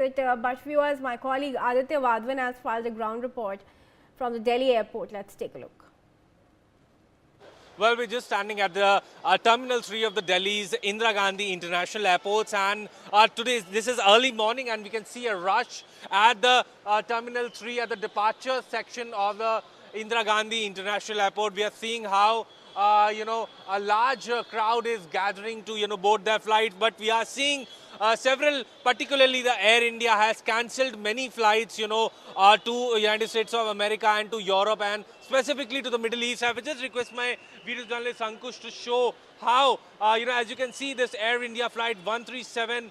But viewers, my colleague Aditya Vadvan has filed a ground report from the Delhi airport. Let's take a look. Well, we're just standing at the Terminal 3 of the Delhi's Indira Gandhi International Airports, and today this is early morning and we can see a rush at the Terminal 3 at the departure section of the Indira Gandhi International Airport. We are seeing how a large crowd is gathering to board their flights, but we are seeing several, particularly the Air India has cancelled many flights, to United States of America and to Europe and specifically to the Middle East. I would just request my video journalist Ankush to show how, as you can see, this Air India flight 137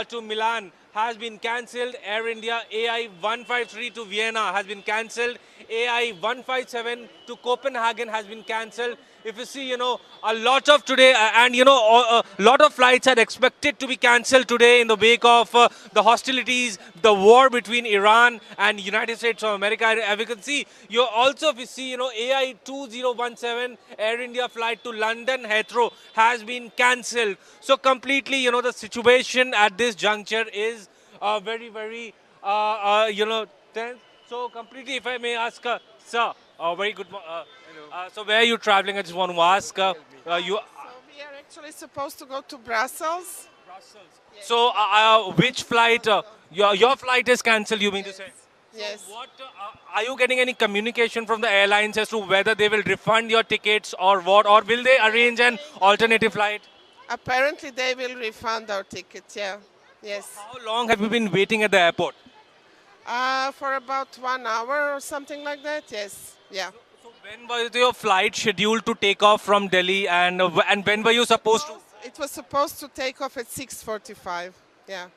to Milan has been cancelled. Air India AI 153 to Vienna has been cancelled. AI 157 to Copenhagen has been cancelled. If you see, a lot of today, and a lot of flights are expected to be cancelled today in the wake of the hostilities, the war between Iran and United States of America. As you can see, you also, if you see, AI 2017 Air India flight to London Heathrow has been cancelled. So completely, the situation at this juncture is very, very, tense. So completely, if I may ask, sir, very good. So where are you traveling? I just want to ask. So we are actually supposed to go to Brussels. So which flight? Your flight is cancelled. You mean to say? Yes. So what are you getting any communication from the airlines as to whether they will refund your tickets or what, or will they arrange an alternative flight? Apparently they will refund our tickets, yeah. Yes. How long have you been waiting at the airport? For about 1 hour or something like that, yes. Yeah. So when was your flight scheduled to take off from Delhi, and when were you supposed to? It was supposed to take off at 6:45, yeah.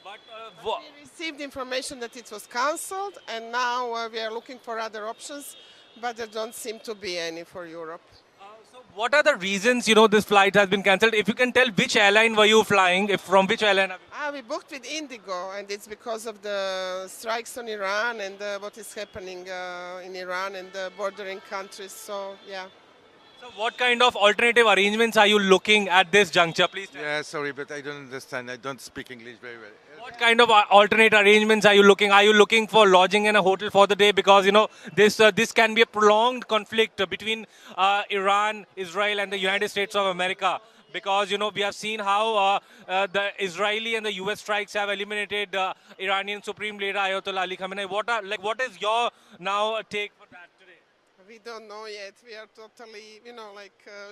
But We received information that it was cancelled, and now we are looking for other options, but there don't seem to be any for Europe. so what are the reasons this flight has been cancelled? If you can tell which airline were you flying? If from which airline? We booked with Indigo, and it's because of the strikes on Iran and what is happening in Iran and the bordering countries. So, yeah. So what kind of alternative arrangements are you looking at this juncture? Please tell. Yeah, sorry, but I don't understand. I don't speak English very well. What kind of alternate arrangements are you looking? Are you looking for lodging in a hotel for the day? Because this can be a prolonged conflict between Iran, Israel, and the United States of America. Because we have seen how the Israeli and the U.S. strikes have eliminated Iranian Supreme Leader Ayatollah Ali Khamenei. What is your now take for that today? We don't know yet. We are totally,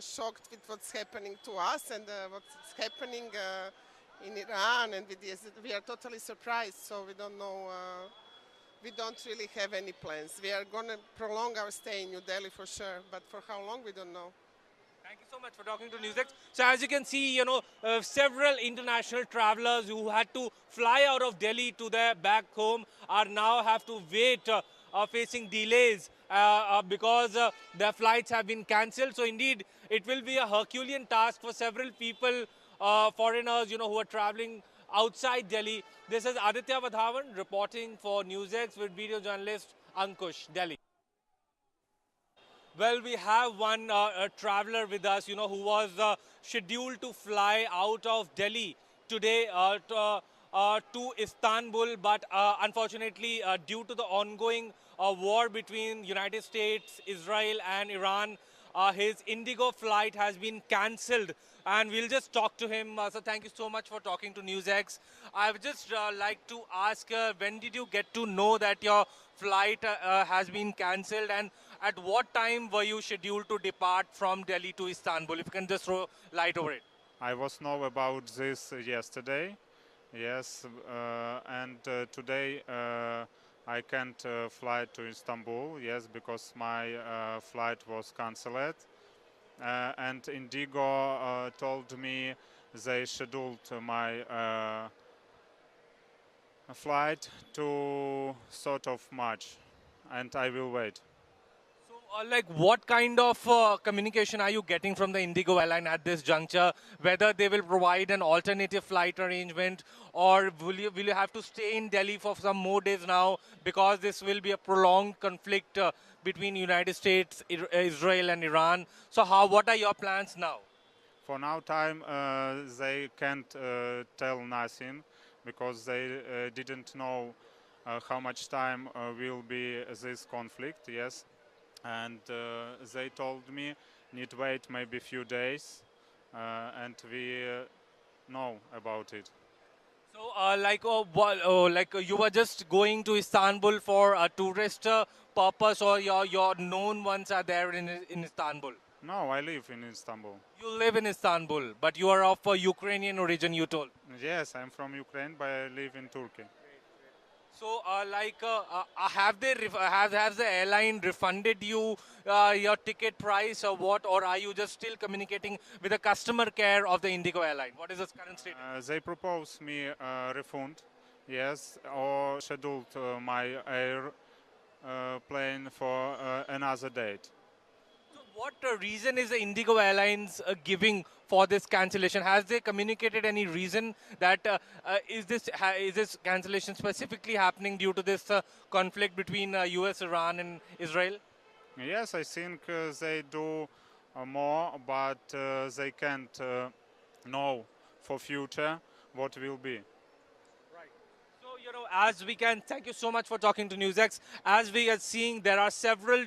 shocked with what's happening to us and what's happening in Iran. And with this, we are totally surprised. So we don't know. We don't really have any plans. We are going to prolong our stay in New Delhi for sure. But for how long, we don't know. Thank you so much for talking to Newsx. So as you can see, several international travelers who had to fly out of Delhi to their back home are now have to wait facing delays because their flights have been cancelled. So indeed, it will be a Herculean task for several people, foreigners, who are traveling outside Delhi. This is Aditya Vadhavan reporting for Newsx with video journalist Ankush, Delhi. Well, we have one traveler with us, who was scheduled to fly out of Delhi today to Istanbul, but unfortunately, due to the ongoing war between United States, Israel, and Iran, his Indigo flight has been cancelled. And we'll just talk to him. So thank you so much for talking to Newsx. I would just like to ask, when did you get to know that your flight has been cancelled, and at what time were you scheduled to depart from Delhi to Istanbul? If you can just throw light over it. I was know about this yesterday, yes, and today I can't fly to Istanbul, yes, because my flight was cancelled. And Indigo told me they scheduled my flight to sort of March, and I will wait. So, what kind of communication are you getting from the Indigo airline at this juncture? Whether they will provide an alternative flight arrangement, or will you have to stay in Delhi for some more days now, because this will be a prolonged conflict between United States, Israel, and Iran. So, what are your plans now? For now time, they can't tell nothing because they didn't know how much time will be this conflict, yes. And they told me need wait maybe few days, and we know about it. So, you were just going to Istanbul for a tourist purpose, or your known ones are there in Istanbul? No, I live in Istanbul. You live in Istanbul, but you are of Ukrainian origin, you told. Yes, I'm from Ukraine, but I live in Turkey. So, has the airline refunded you your ticket price or what, or are you just still communicating with the customer care of the Indigo airline? What is the current state? They proposed me a refund, yes, or scheduled my air plane for another date. So what reason is the Indigo Airlines giving for this cancellation? Has they communicated any reason that is this cancellation specifically happening due to this conflict between US, Iran, and Israel? Yes, I think they do more, but they can't know for future what will be. So, as we can, thank you so much for talking to Newsx. As we are seeing, there are several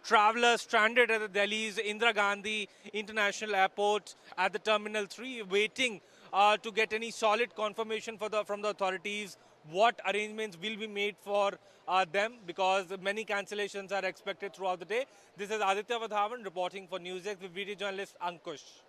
travelers stranded at the Delhi's Indira Gandhi International Airport at the Terminal 3, waiting to get any solid confirmation from the authorities what arrangements will be made for them, because many cancellations are expected throughout the day. This is Aditya Vadhavan reporting for Newsx with video journalist Ankush.